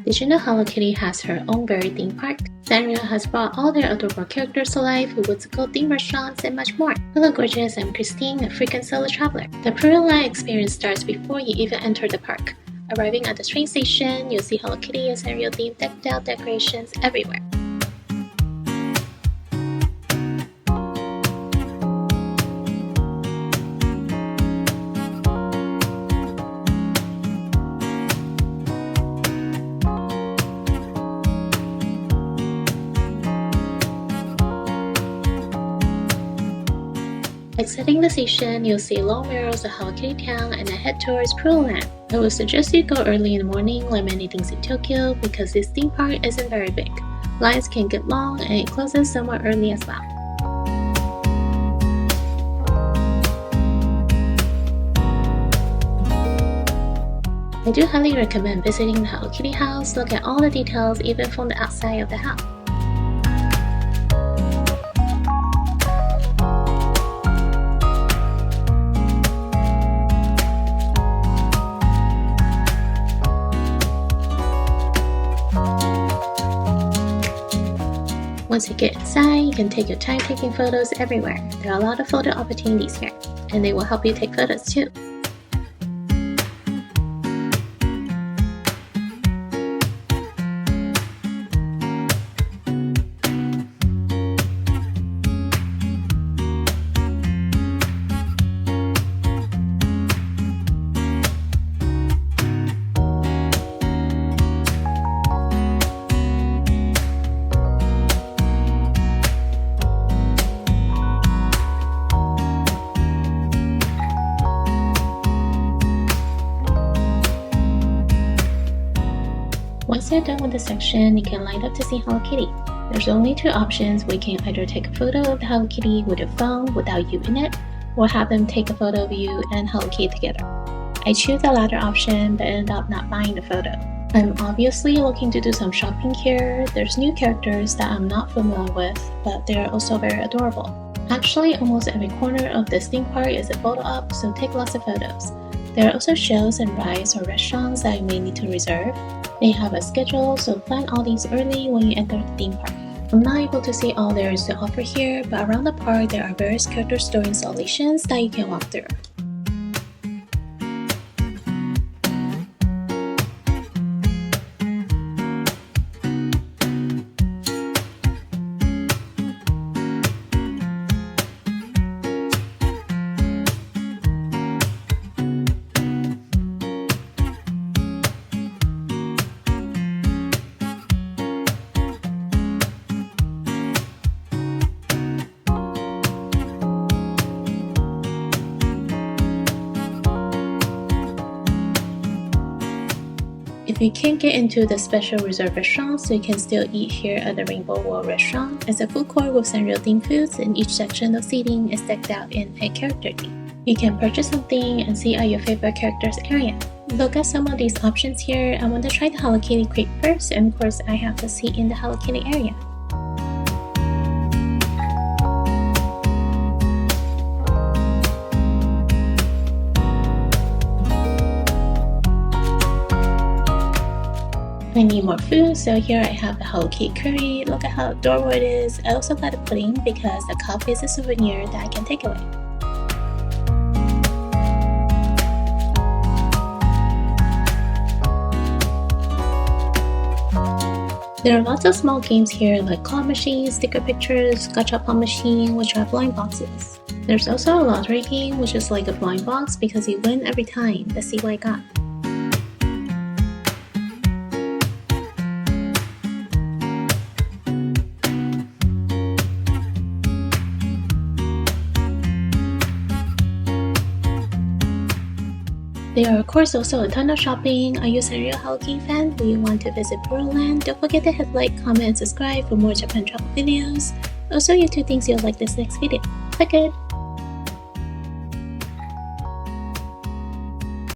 Did you know Hello Kitty has her own very theme park? Sanrio has brought all their adorable characters to life with whimsical themed restaurants and much more. Hello gorgeous, I'm Christine, a frequent solo traveler. The Puroland experience starts before you even enter the park. Arriving at the train station, you'll see Hello Kitty and Sanrio themed decked out decorations everywhere. Exiting the station, you'll see long mirrors of Hello Kitty Town and then head towards Puroland. I would suggest you go early in the morning like many things in Tokyo because this theme park isn't very big. Lines can get long and it closes somewhat early as well. I do highly recommend visiting the Hello Kitty house. Look at all the details even from the outside of the house. Once you get inside, you can take your time taking photos everywhere. There are a lot of photo opportunities here, and they will help you take photos too. Once you're done with the section, you can line up to see Hello Kitty. There's only two options where you can either take a photo of the Hello Kitty with your phone without you in it, or have them take a photo of you and Hello Kitty together. I choose the latter option but ended up not buying the photo. I'm obviously looking to do some shopping here. There's new characters that I'm not familiar with, but they're also very adorable. Actually, almost every corner of this theme park is a photo op, so take lots of photos. There are also shows and rides or restaurants that you may need to reserve. They have a schedule, so plan all these early when you enter the theme park. I'm not able to see all there is to offer here, but around the park there are various character store installations that you can walk through. If you can't get into the special reserved restaurants, you can still eat here at the Rainbow World restaurant. It's a food court with Sanrio themed foods, and each section of seating is decked out in a character theme. You can purchase something and see at your favorite character's area. Look at some of these options here. I want to try the Hello Kitty crate first, and of course I have the seat in the Hello Kitty area. I need more food, so here I have the Hello Kitty curry. Look at how adorable it is. I also got a pudding because the cup is a souvenir that I can take away. There are lots of small games here like claw machines, sticker pictures, 𝗀𝗃𝗃 machine, which are blind boxes. There's also a lottery game, which is like a blind box because you win every time. Let's see what I got. There are of course also a ton of shopping. Are you a Sanrio Hello Kitty fan? Do you want to visit Puroland? Don't forget to hit like, comment, and subscribe for more Japan travel videos. Also, you two things you'll like this next video. Bye good!